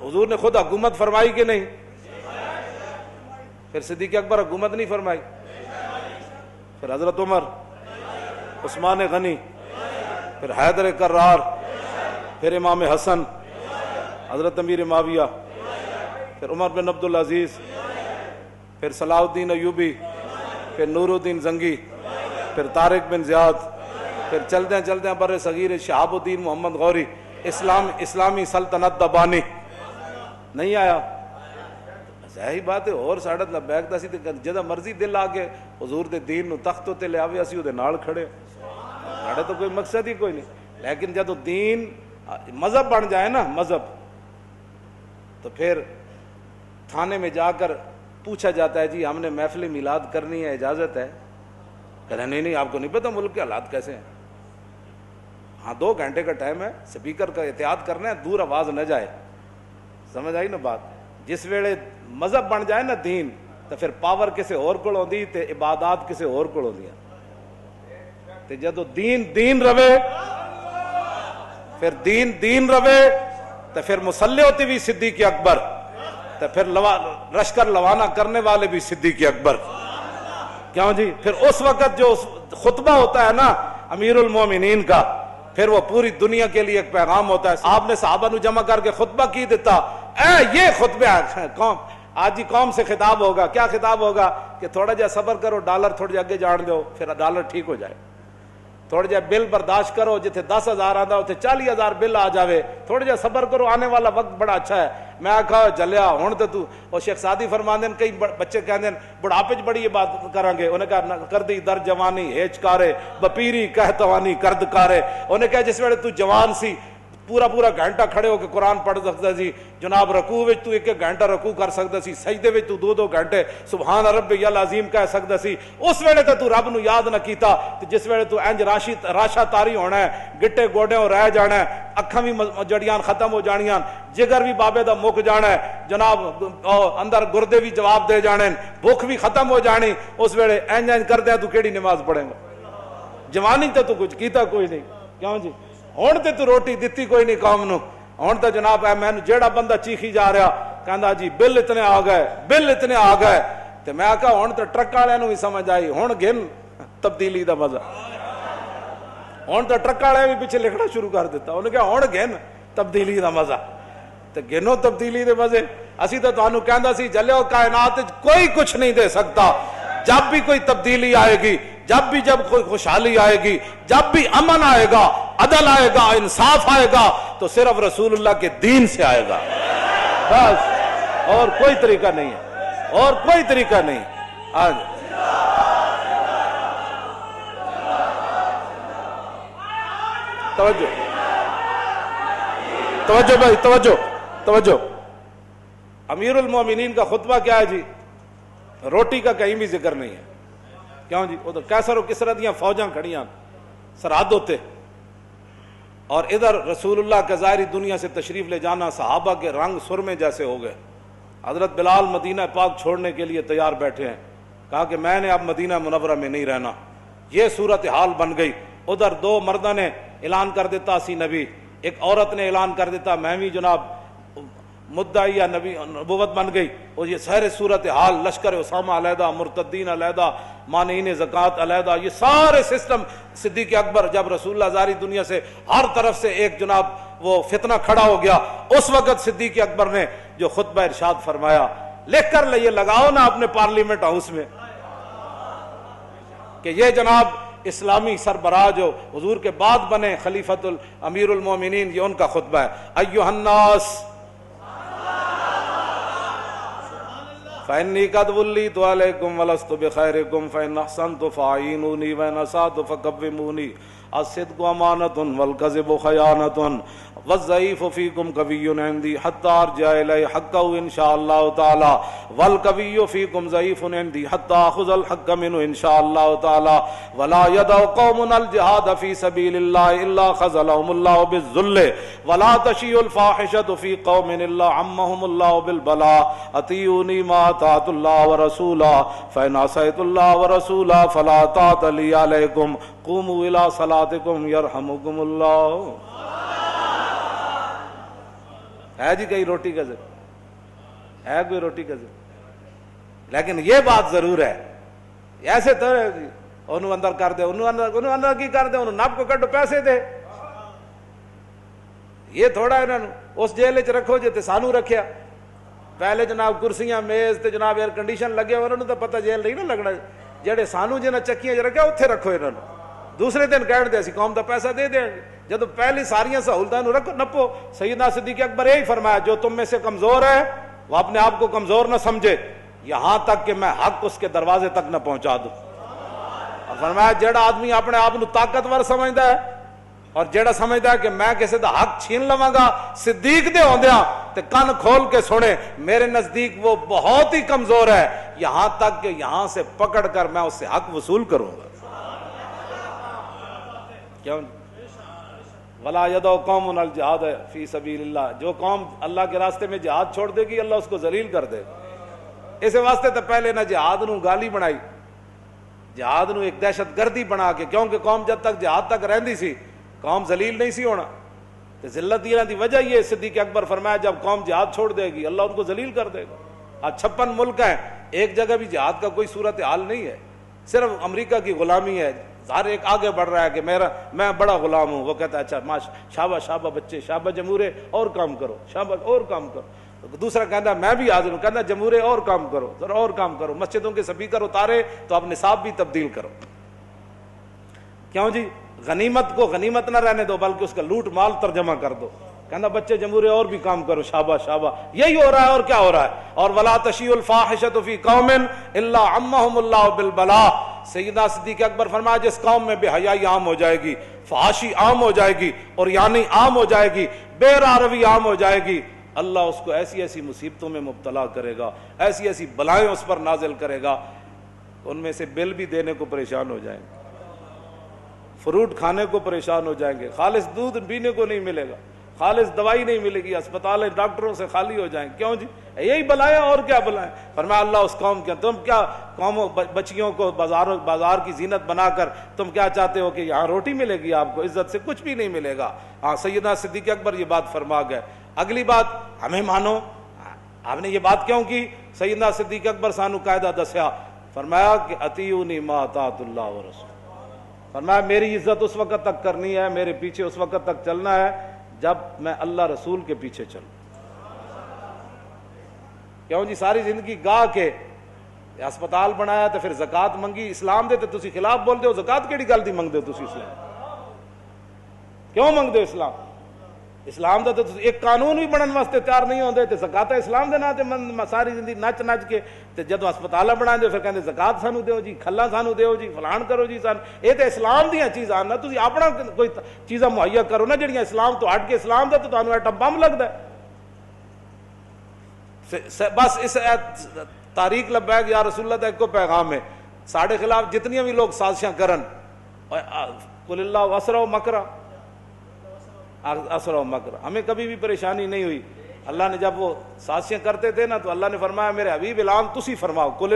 حضور نے خود حکومت فرمائی کہ نہیں؟ پھر صدیق اکبر حکومت نہیں فرمائی؟ پھر حضرت عمر، عثمان غنی، پھر حیدر کرار، پھر امام حسن، حضرت امیر معاویہ، پھر عمر بن عبدالعزیز، پھر صلاح الدین ایوبی، پھر نور الدین زنگی، پھر طارق بن زیاد، پھر چلتے چلتے بر صغیر شہاب الدین محمد غوری، اسلامی سلطنت دا بانی نہیں آیا؟ صحیح بات ہے، اور ساڑھا لبیک دا سی تے جدہ مرضی دل آگے حضور دے دین نو تختوں تے لے آوے اسی او دے نال کھڑے، ساڑھا تو کوئی مقصد ہی کوئی نہیں۔ لیکن جدو دین مذہب بن جائے نا، مذہب، تو پھر تھانے میں جا کر پوچھا جاتا ہے جی ہم نے محفل میلاد کرنی ہے، اجازت ہے؟ کہتے ہیں نہیں آپ کو نہیں پتہ ملک کے حالات کیسے ہیں؟ ہاں 2 گھنٹے کا ٹائم ہے، سپیکر کا احتیاط کرنا ہے دور آواز نہ جائے۔ سمجھ آئی نا بات؟ جس ویلے مذہب بن جائے نا دین، تو پھر پاور کسے اور کول ہوندی تے عبادات کسے اور کول ہوندیاں، تے جدو دین روے، پھر دین روے، تو پھر مسلح ہوتی بھی صدیق اکبر، تو پھر لشکر روانہ کرنے والے بھی صدیق اکبر۔ کیوں جی؟ پھر اس وقت جو خطبہ ہوتا ہے نا امیر المومنین کا، پھر وہ پوری دنیا کے لیے ایک پیغام ہوتا ہے۔ آپ نے صحابہ نو جمع کر کے خطبہ کی دیتا، یہ خطبہ قوم، آج ہی قوم سے خطاب ہوگا۔ کیا خطاب ہوگا؟ کہ تھوڑا جا صبر کرو، ڈالر تھوڑا جا اگے جان دو، پھر ڈالر ٹھیک ہو جائے۔ تھوڑا جا بل برداشت کرو، جتھے 10,000 آتا اتنے 40,000 بل آ جاوے، تھوڑا جا صبر کرو، آنے والا وقت بڑا اچھا ہے۔ میں آکھا جلیا ہون تے تو، اور شیخ سعدی فرماندے ہیں کئی بچے کہندے ہیں بڑھاپے چ بڑی عبادت کریں گے، انہیں کہا کردی در جوانی ہیچ کارے بپیری کہہ توانی کرد کارے۔ انہیں کہا جس ویلے تو جوان سی پورا گھنٹہ کھڑے ہو کے قرآن پڑھ سکتا سی، جناب رکوع وچ تو 1 گھنٹہ رکوع کر سکتا سی، سجدے وچ تو 2 گھنٹے سبحان ربی العظیم کہہ سکتا سی، اس ویلے تے تو رب نو یاد نہ کیتا، تے جس ویلے تو انج راشا تاری ہونا ہے، گٹے گوڑے رہ جانا ہے، اکھاں بھی جڑیاں ختم ہو جانیاں، جگر بھی بابے دا مک جانا ہے، جناب اندر گردے بھی جواب دے جانے، بھوک بھی ختم ہو جانی، اس ویلے انج کردے تو کیڑی نماز پڑھے گا؟ جوانی تے تو کچھ کیتا کوئی نہیں۔ کیوں جی؟ ہون تے تو روٹی دتی کوئی نہیں قوم نو، ہون تے جناب میں جیڑا بندہ چیخی جا رہا کہندا جی بل اتنے آ گئے، تے میں آکھا ہون تے ٹرک والے نو بھی سمجھ آئی، ہون گن تبدیلی دا مزہ، ہون تے ٹرک والے بھی پیچھے لکھنا شروع کر دیتا، انہوں نے کہا ہون گن تبدیلی دا مزہ، تے گنو تبدیلی دے مزے۔ اسی تو تانوں کہندا سی جلیو کائنات کوئی کچھ نہیں دے سکتا، جب بھی کوئی تبدیلی آئے گی، جب کوئی خوشحالی آئے گی، جب بھی امن آئے گا، عدل آئے گا، انصاف آئے گا، تو صرف رسول اللہ کے دین سے آئے گا، بس، اور کوئی طریقہ نہیں ہے، اور کوئی طریقہ نہیں۔ آج توجہ بھائی، توجہ۔ امیر المومنین کا خطبہ کیا ہے جی؟ روٹی کا کہیں بھی ذکر نہیں ہے۔ کیوں جی؟ ادھر کیسر و کسرا دیاں فوجاں کھڑیاں سرحد ہوتے، اور ادھر رسول اللہ کا ظاہری دنیا سے تشریف لے جانا، صحابہ کے رنگ سرمے جیسے ہو گئے۔ حضرت بلال مدینہ پاک چھوڑنے کے لیے تیار بیٹھے ہیں، کہا کہ میں نے اب مدینہ منورہ میں نہیں رہنا، یہ صورتحال بن گئی۔ ادھر 2 مردوں نے اعلان کر دیتا سی نبی، ایک عورت نے اعلان کر دیتا میں بھی جناب مدعی یا نبی نبوت بن گئی، اور یہ سارے صورتحال، لشکر اسامہ علیحدہ، مرتدین علیحدہ، مانعین زکوٰۃ علیحدہ، یہ سارے سسٹم۔ صدیق اکبر جب رسول اللہ ظاہری دنیا سے ہر طرف سے ایک جناب وہ فتنہ کھڑا ہو گیا، اس وقت صدیق اکبر نے جو خطبہ ارشاد فرمایا، لکھ کر لئیے، لگاؤ نا اپنے پارلیمنٹ ہاؤس میں، کہ یہ جناب اسلامی سربراہ جو حضور کے بعد بنے خلیفۃ امیر المومنین، یہ ان کا خطبہ ہے۔ ایھا الناس فإني قد وليت عليكم ولست بخيركم فإن أحسنت فأعينوني وإن أسأت فكرموني الصدق أمانة والكذب خيانة والضعيف فيكم قوي عندي حتى أرجع إليه حقه إن شاء الله تعالى والقوي فيكم ضعيف عندي حتى أخذ الحق منه إن شاء الله تعالى ولا يدع قوم الجهاد في سبيل الله إلا خذلهم الله بالذل ولا تشيع الفاحشة في قوم إلا عمهم الله بالبلاء أطيعوني ما أطعت الله ورسوله فإن عصيت الله ورسوله فلا طاعة لي عليكم قوموا إلى صلاتكم يرحمكم الله۔ ہے جی کہیں روٹی کا ذکر ہے؟ کوئی روٹی کا ذکر؟ لیکن یہ بات ضرور ہے ایسے تو انہوں اندر کر دے انہوں اندر کی کر دے انہوں نب کو کٹو پیسے دے یہ تھوڑا انہوں نے اس جیل چ رکھو جی سانو رکھیا پہلے جناب کرسیاں میز تے جناب ایئر کنڈیشن لگے انہوں نے تو پتہ جیل نہیں نا لگنا جہے سانو جنہیں چکیاں چ رکھا اتنے رکھو انہوں نے دوسرے دن کہہ دے اسی قوم کا پیسہ دے دیں گے جب پہلی ساریاں سہولتیں رکھو نپو سیدنا صدیق اکبر یہی فرمایا جو تم میں سے کمزور ہے وہ اپنے آپ کو کمزور نہ سمجھے یہاں تک کہ میں حق اس کے دروازے تک نہ پہنچا دوں اور فرمایا جیڑا آدمی اپنے آپ کو طاقتور سمجھتا ہے اور جیڑا سمجھتا ہے کہ میں کسی دا حق چھین لواں گا صدیق دے ہوندیاں تے کن کھول کے سنے میرے نزدیک وہ بہت ہی کمزور ہے یہاں تک کہ یہاں سے پکڑ کر میں اس سے حق وصول کروں گا کیوں ولا یدعو قوم الجہاد فی سبیل اللہ جو قوم اللہ کے راستے میں جہاد چھوڑ دے گی اللہ اس کو ذلیل کر دے گا اس واسطے تو پہلے نہ جہاد نو گالی بنائی جہاد نو ایک دہشت گردی بنا کے کیونکہ قوم جب تک جہاد تک رہندی سی قوم ذلیل نہیں سی ہونا تو ذلت دی وجہ یہ صدیق اکبر فرمایا جب قوم جہاد چھوڑ دے گی اللہ ان کو ذلیل کر دے گا آج 56 ملک ہیں ایک جگہ بھی جہاد کا کوئی صورتحال نہیں ہے صرف امریکہ کی غلامی ہے ہر ایک آگے بڑھ رہا ہے کہ میں بڑا غلام ہوں وہ کہتا ہے اچھا شاباش شاباش بچے شاباش جمہورے اور کام کرو شاباش اور کام کرو دوسرا کہتا ہے میں بھی حاضر ہوں کہتا جمہورے اور کام کرو ذرا اور کام کرو مسجدوں کے سپیکر اتارے تو اب نصاب بھی تبدیل کرو کیوں جی غنیمت کو غنیمت نہ رہنے دو بلکہ اس کا لوٹ مال ترجمہ کر دو کہنا بچے جمہورے اور بھی کام کرو شاباش شاباش یہی ہو رہا ہے اور کیا ہو رہا ہے اور ولا تشیع الفاحشۃ فی قوم الا عمهم اللہ بالبلاء سیدنا صدیق اکبر فرمایا جس قوم میں بے حیائی عام ہو جائے گی فحاشی عام ہو جائے گی اور یعنی عام ہو جائے گی بے روی عام ہو جائے گی اللہ اس کو ایسی ایسی مصیبتوں میں مبتلا کرے گا ایسی ایسی بلائیں اس پر نازل کرے گا ان میں سے بل بھی دینے کو پریشان ہو جائیں گے فروٹ کھانے کو پریشان ہو جائیں گے خالص دودھ پینے کو نہیں ملے گا خالص دوائی نہیں ملے گی اسپتال ڈاکٹروں سے خالی ہو جائیں کیوں جی یہی بلائیں اور کیا بلائیں فرمایا اللہ اس قوم کے تم کیا قوموں بچیوں کو بازار کی زینت بنا کر تم کیا چاہتے ہو کہ یہاں روٹی ملے گی آپ کو عزت سے کچھ بھی نہیں ملے گا ہاں سیدنا صدیق اکبر یہ بات فرما گئے اگلی بات ہمیں مانو آپ نے یہ بات کیوں کی سیدنا صدیق اکبر سانو قاعدہ دسیا فرمایا کہ اطیعونی ما اطاعت اللہ ورسول فرمایا میری عزت اس وقت تک کرنی ہے میرے پیچھے اس وقت تک چلنا ہے جب میں اللہ رسول کے پیچھے چلوں کیوں جی ساری زندگی گاہ کے اسپتال بنایا تو پھر زکات منگی اسلام دے تو تسی خلاف بول دے ہو زکات کیڑی گل دی منگ دے ہو تسی اسلام کیوں منگ دے ہو اسلام دا تو ایک قانون بھی بنن واسطے تیار نہیں ہوندے تے زکات اسلام دے نا تے ساری زندگی نچ نچ کے تے جدوں اسپتال بنا دے پھر کہندے زکات سانو دیو جی کھلا سانو دیو جی فلان کرو جی سان اے تے اسلام دیاں چیزاں نا تسی اپنا کوئی چیزاں مہیا کرو نا جڑیاں اسلام تو ہٹ کے اسلام دا تو تانوں ایٹم بم لگدا ہے بس اس تاریخ لبیک یا رسول اللہ دا ایک کو پیغام ہے ساڈے خلاف جتنی بھی لوگ سازشاں کرن قل اللہ اسرع و مکرا اسرع و مکر ہمیں کبھی بھی پریشانی نہیں ہوئی اللہ نے جب وہ سازشیں کرتے تھے نا تو اللہ نے فرمایا میرے حبیب اعلان تسی فرماؤ قل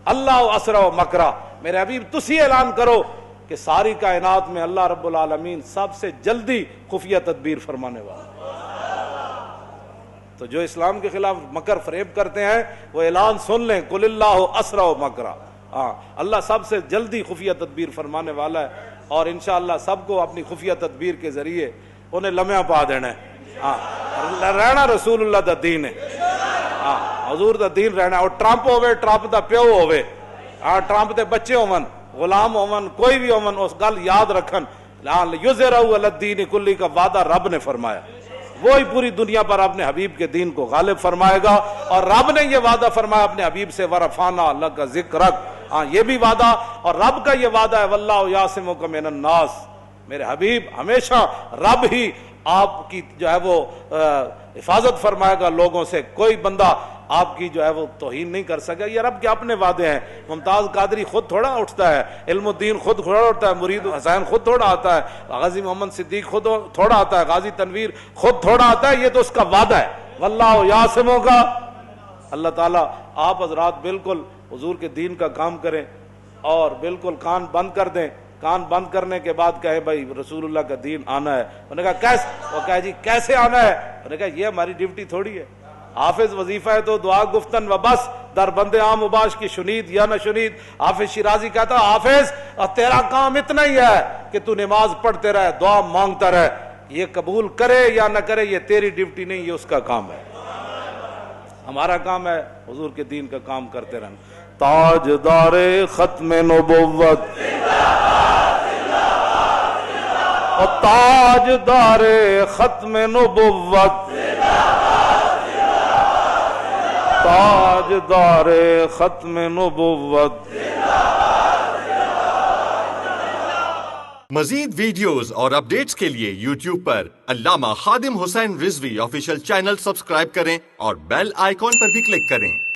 اللہ اسرع و مکرا میرے حبیب تسی اعلان کرو کہ ساری کائنات میں اللہ رب العالمین سب سے جلدی خفیہ تدبیر فرمانے والا تو جو اسلام کے خلاف مکر فریب کرتے ہیں وہ اعلان سن لیں قل اللہ اسرع و مکرا ہاں اللہ سب سے جلدی خفیہ تدبیر فرمانے والا ہے اور انشاءاللہ سب کو اپنی خفیہ تدبیر کے ذریعے انہیں لمحہ پا دینا ہے ہاں رہنا رسول اللہ دا دین ہے ہاں حضور دا دین رہنا اور ٹرمپ ہوئے ٹرمپ دا پیو ہوئے ہاں ٹرمپ دے بچے ہون غلام ہون کوئی بھی ہون اس گل یاد رکھن یظہرہ علی الدین کلی کا وعدہ رب نے فرمایا وہی پوری دنیا پر اپنے حبیب کے دین کو غالب فرمائے گا اور رب نے یہ وعدہ فرمایا اپنے حبیب سے ورفعنا لک ذکرک ہاں یہ بھی وعدہ اور رب کا یہ وعدہ ہے واللہ یعصمک من الناس میرے حبیب ہمیشہ رب ہی آپ کی جو ہے وہ حفاظت فرمائے گا لوگوں سے کوئی بندہ آپ کی جو ہے وہ توہین نہیں کر سکے یہ رب کے اپنے وعدے ہیں ممتاز قادری خود تھوڑا اٹھتا ہے علم الدین خود تھوڑا اٹھتا ہے مرید حسین خود تھوڑا آتا ہے غازی محمد صدیق خود تھوڑا آتا ہے غازی تنویر خود تھوڑا آتا ہے یہ تو اس کا وعدہ ہے واللہ یعصمک اللہ تعالیٰ آپ حضرات بالکل حضور کے دین کا کام کریں اور بالکل کان بند کر دیں کان بند کرنے کے بعد کہے بھائی رسول اللہ کا دین آنا ہے، انہوں نے کہا کیسے؟ وہ کہا جی کیسے آنا ہے؟ انہوں نے کہا یہ ہماری ڈیوٹی تھوڑی ہے، حافظ وظیفہ ہے تو دعا گفتن و بس، در بند عام اباش کی شنید یا نہ شنید۔ حافظ شیرازی کہتا حافظ تیرا کام اتنا ہی ہے کہ تو نماز پڑھتے رہے، دعا مانگتا رہے، یہ قبول کرے یا نہ کرے یہ تیری ڈیوٹی نہیں، یہ اس کا کام ہے۔ ہمارا کام ہے حضور کے دین کا کام کرتے رہنا۔ تاجدار ختم نبوت اور تاجدار ختم نبوت، تاجدار ختم نبوت۔ مزید ویڈیوز اور اپڈیٹس کے لیے یوٹیوب پر علامہ Khadim Hussain Rizvi official channel subscribe کریں اور بیل آئیکن پر بھی کلک کریں۔